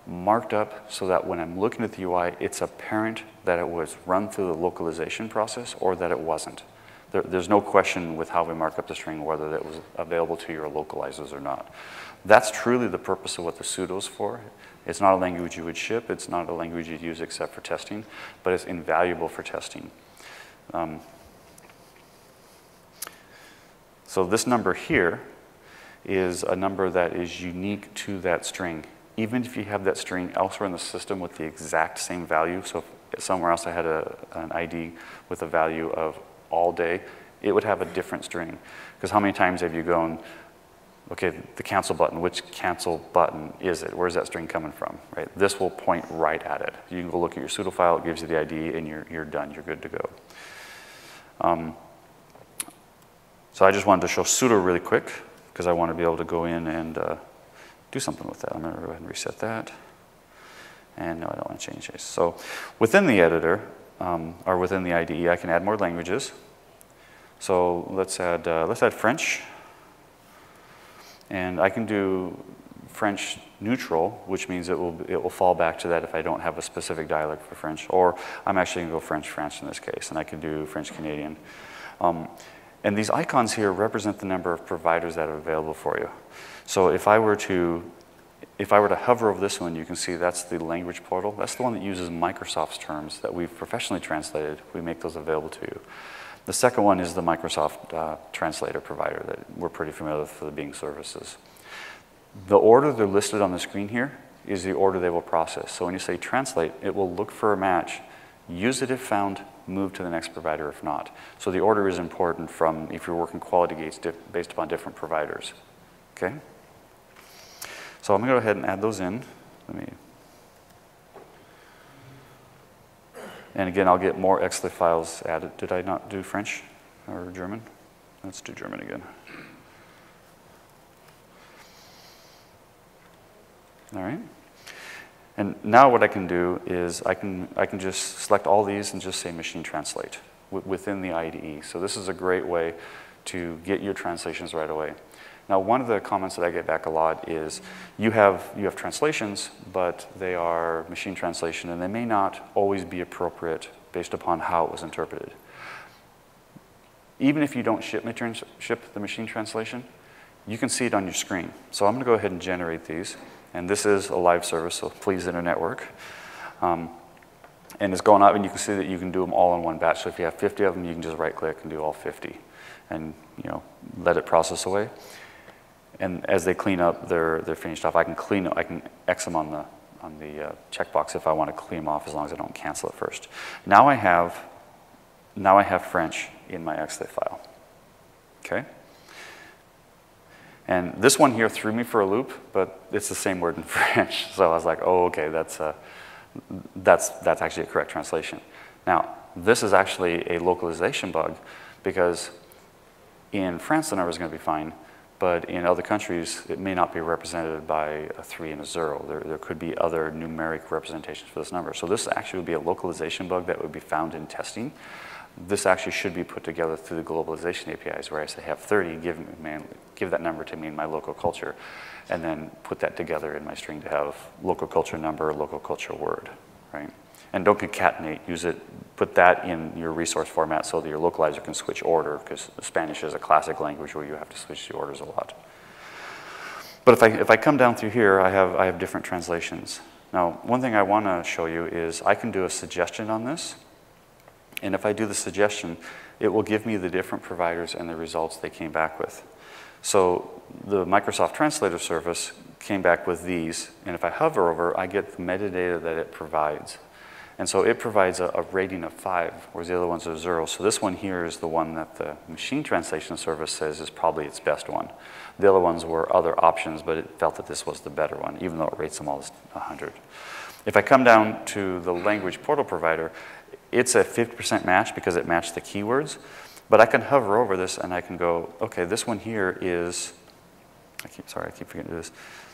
marked up so that when I'm looking at the UI, it's apparent that it was run through the localization process or that it wasn't. There's no question with how we mark up the string whether that was available to your localizers or not. That's truly the purpose of what the pseudo's for. It's not a language you would ship. It's not a language you'd use except for testing, but it's invaluable for testing. So this number here is a number that is unique to that string. Even if you have that string elsewhere in the system with the exact same value, so if somewhere else I had an ID with a value of all day, it would have a different string. Because how many times have you gone, okay, the cancel button, which cancel button is it? Where's that string coming from, right? This will point right at it. You can go look at your pseudo file, it gives you the ID, and you're done, you're good to go. So I just wanted to show pseudo really quick, because I want to be able to go in and do something with that. I'm going to go ahead and reset that. And no, I don't want to change this. So within the editor, or within the IDE, I can add more languages. So let's add French. And I can do French neutral, which means it will fall back to that if I don't have a specific dialect for French. Or I'm actually going to go French in this case, and I can do French Canadian. And these icons here represent the number of providers that are available for you. So if I were to hover over this one, you can see that's the language portal. That's the one that uses Microsoft's terms that we've professionally translated. We make those available to you. The second one is the Microsoft translator provider that we're pretty familiar with for the Bing services. The order they're listed on the screen here is the order they will process. So when you say translate, it will look for a match, use it if found, move to the next provider if not. So the order is important from if you're working quality gates based upon different providers. Okay? So I'm going to go ahead and add those in. And again, I'll get more XLIF files added. Did I not do French or German? Let's do German again. All right. And now what I can do is I can just select all these and just say machine translate within the IDE. So this is a great way to get your translations right away. Now, one of the comments that I get back a lot is you have translations, but they are machine translation, and they may not always be appropriate based upon how it was interpreted. Even if you don't ship the machine translation, you can see it on your screen. So I'm going to go ahead and generate these. And this is a live service, so please internet work. And it's going up, and you can see that you can do them all in one batch. So if you have 50 of them, you can just right-click and do all 50, and let it process away. And as they clean up, they're finished off. I can X them on the checkbox if I want to clean them off, as long as I don't cancel it first. Now I have French in my XLA file. Okay. And this one here threw me for a loop, but it's the same word in French. So I was like, oh, okay, that's actually a correct translation. Now, this is actually a localization bug, because in France the number is going to be fine, but in other countries it may not be represented by a 3 and a 0. There could be other numeric representations for this number. So this actually would be a localization bug that would be found in testing. This actually should be put together through the globalization APIs, where I say have 30, give that number to me in my local culture, and then put that together in my string to have local culture number, local culture word, right? And don't concatenate, use it, put that in your resource format so that your localizer can switch order, because Spanish is a classic language where you have to switch the orders a lot. But if I come down through here, I have different translations. Now, one thing I want to show you is I can do a suggestion on this. And if I do the suggestion, it will give me the different providers and the results they came back with. So the Microsoft Translator Service came back with these, and if I hover over, I get the metadata that it provides. And so it provides a rating of 5, whereas the other ones are 0. So this one here is the one that the Machine Translation Service says is probably its best one. The other ones were other options, but it felt that this was the better one, even though it rates them all as 100. If I come down to the language portal provider, it's a 50% match because it matched the keywords. But I can hover over this and I can go, okay, this one here is, I keep forgetting to do this.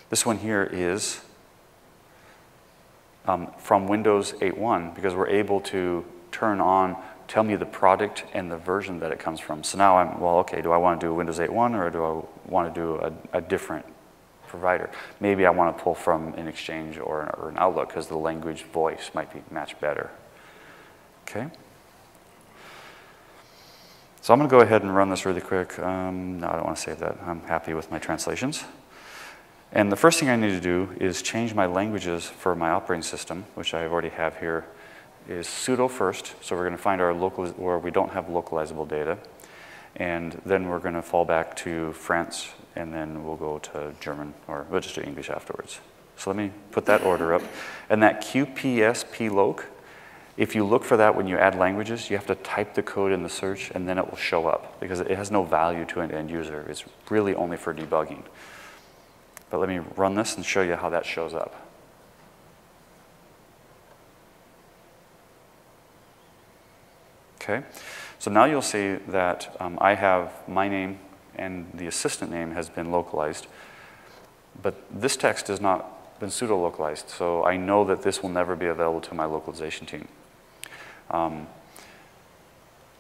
This one here is from Windows 8.1, because we're able to turn on, tell me the product and the version that it comes from. So now I'm, well, okay, do I want to do Windows 8.1 or do I want to do a different provider? Maybe I want to pull from an Exchange or an Outlook, because the language voice might be matched better. Okay. So I'm going to go ahead and run this really quick. No, I don't want to save that. I'm happy with my translations. And the first thing I need to do is change my languages for my operating system, which I already have here, is sudo first. So we're going to find our local, where we don't have localizable data. And then we're going to fall back to France, and then we'll go to German, or we'll just do English afterwards. So let me put that order up. And that QPSPLoc, if you look for that when you add languages, you have to type the code in the search, and then it will show up, because it has no value to an end user. It's really only for debugging. But let me run this and show you how that shows up. Okay, so now you'll see that I have my name and the assistant name has been localized, but this text has not been pseudo-localized, so I know that this will never be available to my localization team.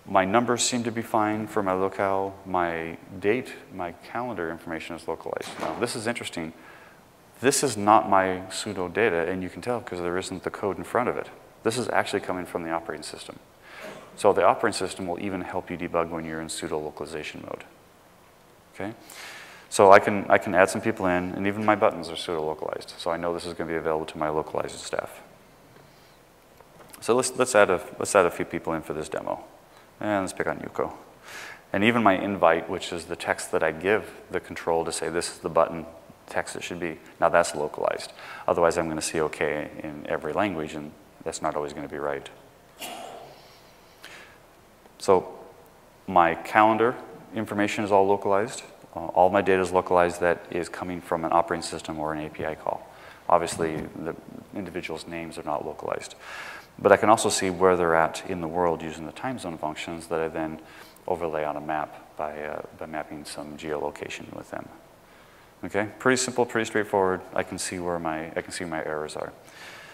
My numbers seem to be fine for my locale. My date, my calendar information is localized. Now, this is interesting. This is not my pseudo data, and you can tell because there isn't the code in front of it. This is actually coming from the operating system. So the operating system will even help you debug when you're in pseudo localization mode. Okay? So I can add some people in, and even my buttons are pseudo localized. So I know this is going to be available to my localized staff. So let's add a few people in for this demo. And let's pick on Yuko. And even my invite, which is the text that I give the control to say this is the button text it should be, now that's localized. Otherwise, I'm going to see OK in every language, and that's not always going to be right. So my calendar information is all localized. All my data is localized that is coming from an operating system or an API call. Obviously, the individuals' names are not localized. But I can also see where they're at in the world using the time zone functions that I then overlay on a map by mapping some geolocation with them. Okay, pretty simple, pretty straightforward. I can see where my errors are.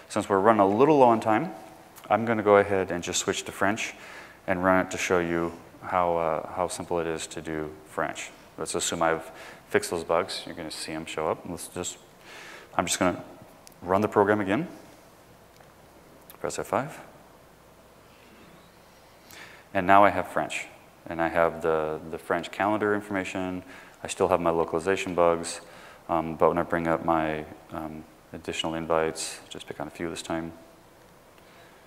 Since we're running a little low on time, I'm going to go ahead and just switch to French and run it to show you how simple it is to do French. Let's assume I've fixed those bugs. You're going to see them show up. I'm just going to run the program again. Press F5. And now I have French. And I have the French calendar information. I still have my localization bugs. But when I bring up my additional invites, just pick on a few this time.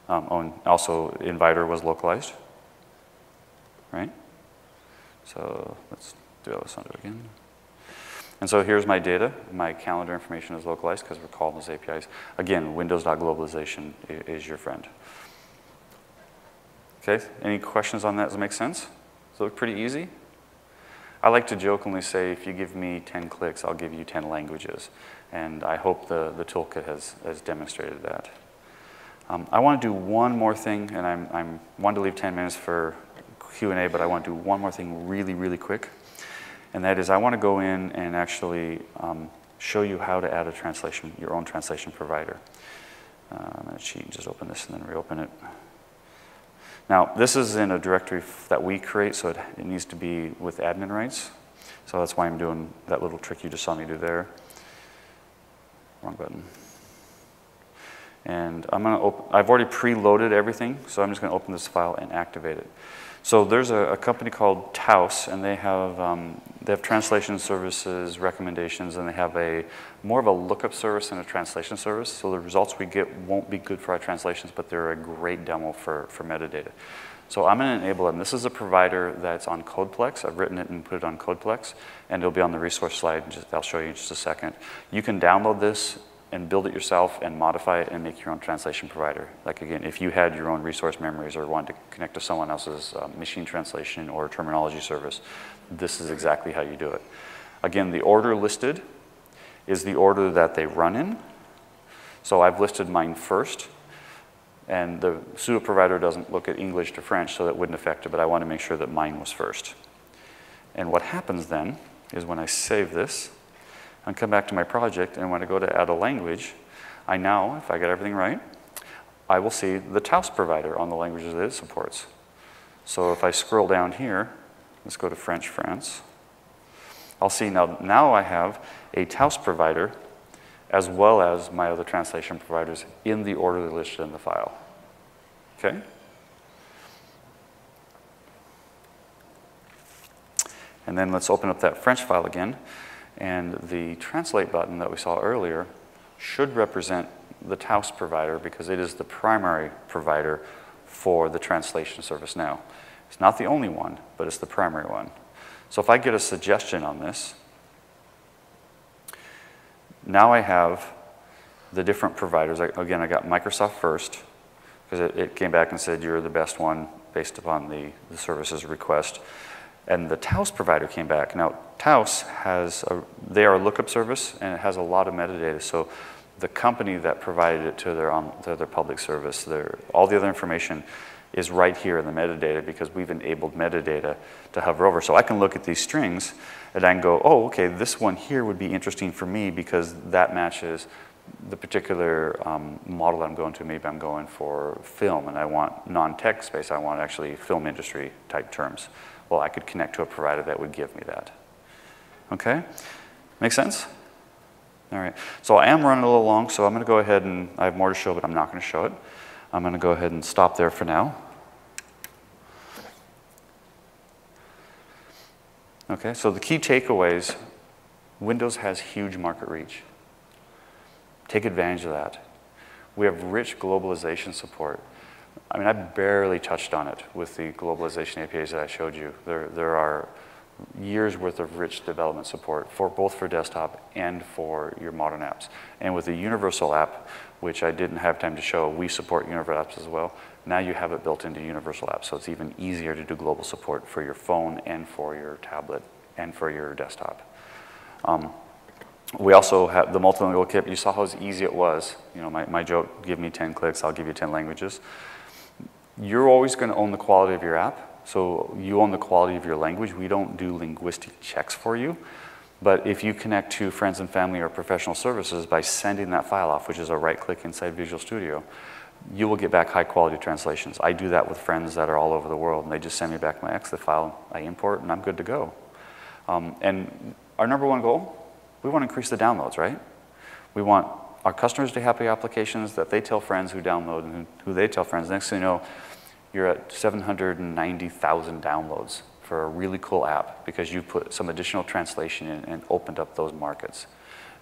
And also, Inviter was localized, right? So let's do Alessandro again. And so here's my data. My calendar information is localized because we're calling those APIs. Again, Windows.globalization is your friend. Okay, any questions on that? Does it make sense? Does it look pretty easy? I like to jokingly say, if you give me 10 clicks, I'll give you 10 languages. And I hope the toolkit has demonstrated that. I want to do one more thing, and I'm wanting to leave 10 minutes for Q&A, but I want to do one more thing really, really quick. And that is, I want to go in and actually show you how to add a translation, your own translation provider. I'm going to cheat and just open this and then reopen it. Now, this is in a directory that we create, so it needs to be with admin rights. So that's why I'm doing that little trick you just saw me do there. Wrong button. And I'm going to open, I've already preloaded everything, so I'm just going to open this file and activate it. So there's a company called Taos, and they have translation services, recommendations, and they have more of a lookup service than a translation service. So the results we get won't be good for our translations, but they're a great demo for metadata. So I'm going to enable them. This is a provider that's on CodePlex. I've written it and put it on CodePlex, and it'll be on the resource slide. I'll show you in just a second. You can download this and build it yourself and modify it and make your own translation provider. Like again, if you had your own resource memories or wanted to connect to someone else's machine translation or terminology service, this is exactly how you do it. Again, the order listed is the order that they run in. So I've listed mine first, and the pseudo provider doesn't look at English to French, so that wouldn't affect it, but I want to make sure that mine was first. And what happens then is when I save this, and come back to my project, and when I go to add a language, I now, if I get everything right, I will see the Taos provider on the languages that it supports. So if I scroll down here, let's go to French, France, I'll see now I have a Taos provider as well as my other translation providers in the order they're listed in the file. Okay? And then let's open up that French file again. And the translate button that we saw earlier should represent the Taos provider because it is the primary provider for the translation service now. It's not the only one, but it's the primary one. So if I get a suggestion on this, now I have the different providers. Again, I got Microsoft first because it came back and said you're the best one based upon the services request. And the Taos provider came back. Now, Taos they are a lookup service, and it has a lot of metadata. So the company that provided it to their public service, all the other information is right here in the metadata because we've enabled metadata to hover over. So I can look at these strings, and I can go, oh, okay, this one here would be interesting for me because that matches the particular model I'm going to. Maybe I'm going for film, and I want non-tech space. I want actually film industry type terms. Well, I could connect to a provider that would give me that. Okay? Make sense? All right. So I am running a little long, so I'm going to go ahead and I have more to show, but I'm not going to show it. I'm going to go ahead and stop there for now. Okay, so the key takeaways, Windows has huge market reach. Take advantage of that. We have rich globalization support. I mean, I barely touched on it with the globalization APIs that I showed you. There are years worth of rich development support for both for desktop and for your modern apps. And with the Universal app, which I didn't have time to show, we support Universal apps as well. Now you have it built into Universal apps, so it's even easier to do global support for your phone and for your tablet and for your desktop. We also have the multilingual kit. You saw how easy it was. You know, my joke, give me 10 clicks, I'll give you 10 languages. You're always going to own the quality of your app, so you own the quality of your language. We don't do linguistic checks for you, but if you connect to friends and family or professional services by sending that file off, which is a right-click inside Visual Studio, you will get back high-quality translations. I do that with friends that are all over the world, and they just send me back my EXIF file, I import, and I'm good to go. And our number one goal, we want to increase the downloads, right? We want our customers to have happy applications that they tell friends who download and who they tell friends. Next thing you know, you're at 790,000 downloads for a really cool app because you put some additional translation in and opened up those markets.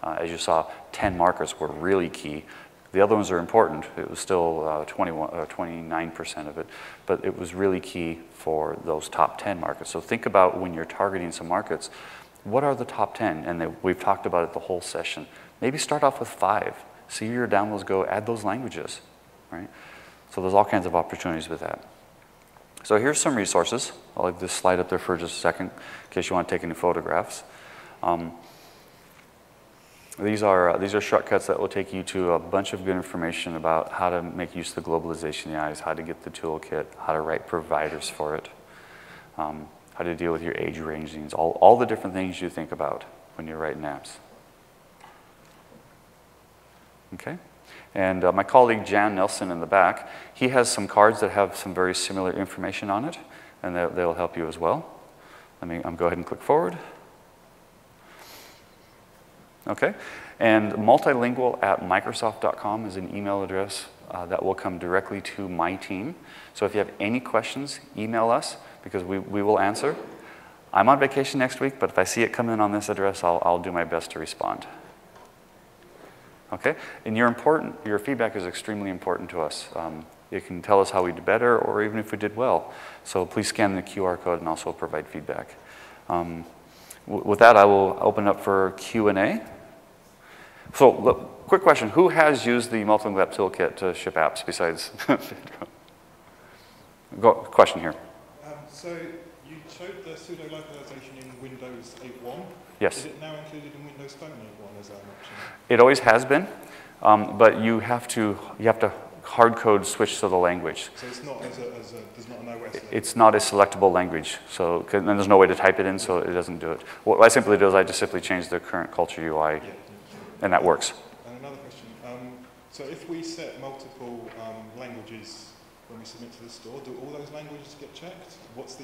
As you saw, 10 markets were really key. The other ones are important. It was still 29% of it, but it was really key for those top 10 markets. So think about when you're targeting some markets, what are the top 10? And we've talked about it the whole session. Maybe start off with 5. See where your downloads go, add those languages, right? So there's all kinds of opportunities with that. So here's some resources. I'll leave this slide up there for just a second in case you want to take any photographs. These are shortcuts that will take you to a bunch of good information about how to make use of the globalization AIs, how to get the toolkit, how to write providers for it, how to deal with your age rangings, all the different things you think about when you're writing apps. Okay? And my colleague Jan Nelson in the back, he has some cards that have some very similar information on it, and they'll help you as well. Let me go ahead and click forward. Okay, and multilingual@microsoft.com is an email address that will come directly to my team. So if you have any questions, email us because we will answer. I'm on vacation next week, but if I see it come in on this address, I'll do my best to respond. Okay, and your feedback is extremely important to us. It can tell us how we did better or even if we did well. So please scan the QR code and also provide feedback. With that, I will open up for Q&A. So, look, quick question. Who has used the Multilingual App Toolkit to ship apps besides question here. So you showed the pseudo-localization in Windows 8.1. Yes. Is it now included in Windows Phone 8.1 as an option? It always has been, but you have to hard code switch to the language. So it's not there's not an OS. It's not a selectable language, so and there's no way to type it in, so it doesn't do it. What I simply do is I just simply change the current culture UI, and that works. And another question. So if we set multiple languages when we submit to the store, do all those languages get checked?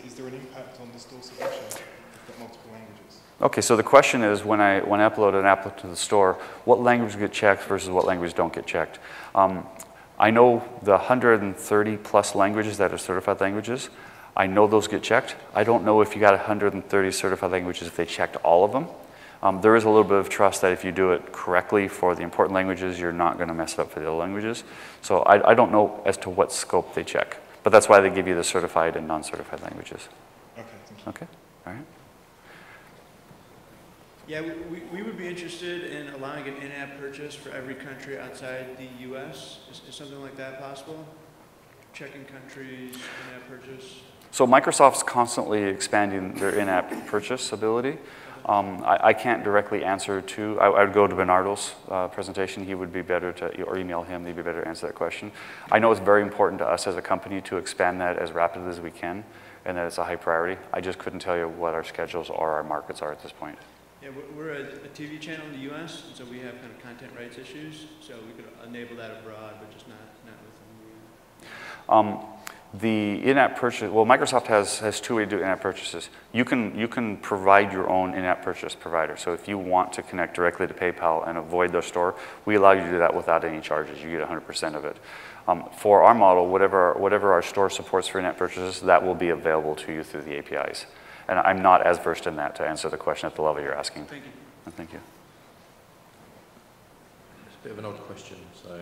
Is there an impact on the store submission if we've got multiple languages? Okay, so the question is when I upload an app to the store, what languages get checked versus what languages don't get checked? I know the 130 plus languages that are certified languages. I know those get checked. I don't know if you got 130 certified languages if they checked all of them. There is a little bit of trust that if you do it correctly for the important languages, you're not going to mess it up for the other languages. So I don't know as to what scope they check. But that's why they give you the certified and non-certified languages. Okay, thank you. Okay, all right. Yeah, we would be interested in allowing an in-app purchase for every country outside the U.S. Is something like that possible? Checking countries, in-app purchase? So Microsoft's constantly expanding their in-app purchase ability. I can't directly answer to, I would go to Bernardo's presentation. He would be better to, or email him, he'd be better to answer that question. I know it's very important to us as a company to expand that as rapidly as we can, and that it's a high priority. I just couldn't tell you what our schedules or our markets are at this point. Yeah, we're a TV channel in the U.S., and so we have kind of content rights issues, so we could enable that abroad, but just not within the U.S. The in-app purchase, well, Microsoft has two ways to do in-app purchases. You can provide your own in-app purchase provider. So if you want to connect directly to PayPal and avoid their store, we allow you to do that without any charges. You get 100% of it. For our model, whatever our store supports for in-app purchases, that will be available to you through the APIs. And I'm not as versed in that to answer the question at the level you're asking. Thank you. Thank you. It's a bit of an odd question. So,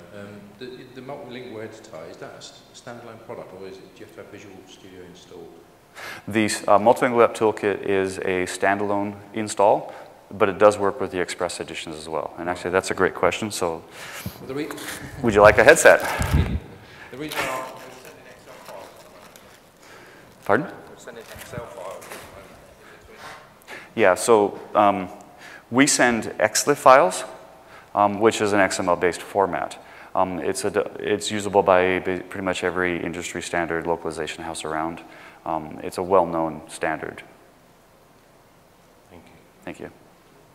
the multilingual editor, is that a standalone product, or do you have to have Visual Studio installed? The Multilingual App Toolkit is a standalone install, but it does work with the Express editions as well. And actually, that's a great question. So, would you like a headset? The reason I'm sending Excel files. Pardon? We're sending Excel files. Yeah, so we send XLIF files, which is an XML-based format. It's usable by pretty much every industry standard localization house around. It's a well-known standard. Thank you. Thank you.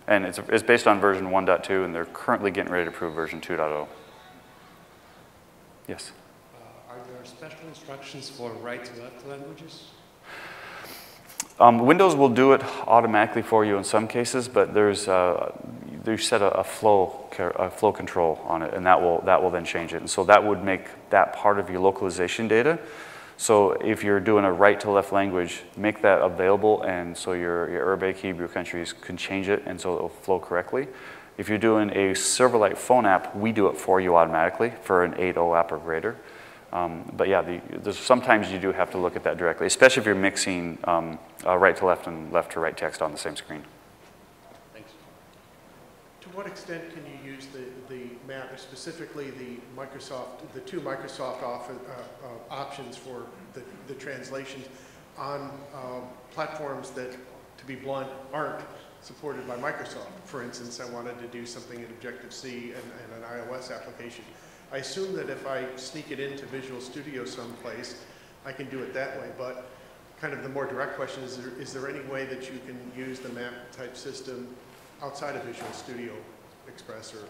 And it's based on version 1.2, and they're currently getting ready to approve version 2.0. Yes? Are there special instructions for right-to-left languages? Windows will do it automatically for you in some cases, but there's set a flow control on it, and that will then change it. And so that would make that part of your localization data. So if you're doing a right to left language, make that available, and so your Arabic, Hebrew countries can change it, and so it will flow correctly. If you're doing a Silverlight phone app, we do it for you automatically for an 8.0 app or greater. But yeah, there's sometimes you do have to look at that directly, especially if you're mixing right to left and left to right text on the same screen. Thanks. To what extent can you use the map, specifically the two Microsoft options for the translations on platforms that, to be blunt, aren't supported by Microsoft? For instance, I wanted to do something in Objective-C and an iOS application. I assume that if I sneak it into Visual Studio someplace, I can do it that way, but kind of the more direct question is there any way that you can use the map type system outside of Visual Studio Express or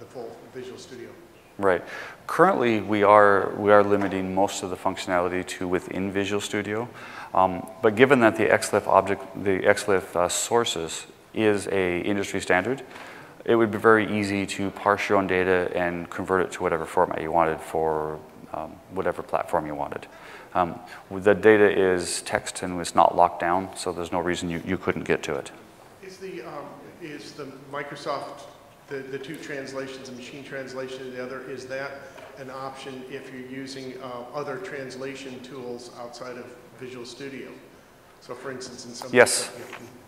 the full Visual Studio? Right. Currently, we are limiting most of the functionality to within Visual Studio. But given that the XLIF sources is a industry standard, it would be very easy to parse your own data and convert it to whatever format you wanted for whatever platform you wanted. The data is text and it's not locked down, so there's no reason you couldn't get to it. Is the Microsoft, the two translations, the machine translation and the other, is that an option if you're using other translation tools outside of Visual Studio? So for instance, in some... Yes.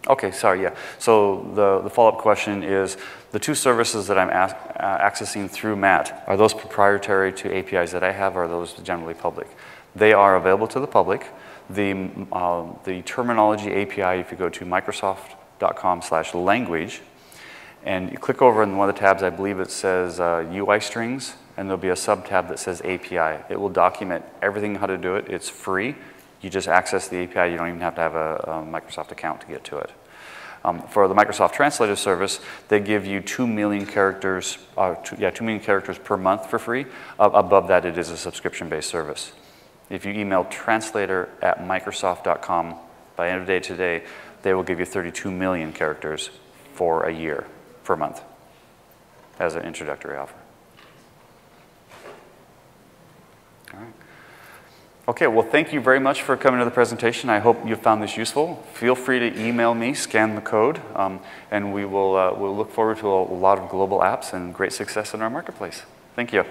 Okay, sorry, yeah. So the follow-up question is, the two services that I'm accessing through Matt, are those proprietary to APIs that I have, or are those generally public? They are available to the public. The terminology API, if you go to microsoft.com/language, and you click over in one of the tabs, I believe it says UI strings, and there'll be a sub-tab that says API. It will document everything how to do it. It's free. You just access the API. You don't even have to have a Microsoft account to get to it. For the Microsoft Translator service, they give you 2 million characters, 2 million characters per month for free. Above that, it is a subscription-based service. If you email translator@microsoft.com, by the end of the day today, they will give you 32 million characters for a year, per month, as an introductory offer. All right. Okay, well, thank you very much for coming to the presentation. I hope you found this useful. Feel free to email me, scan the code, and we'll look forward to a lot of global apps and great success in our marketplace. Thank you.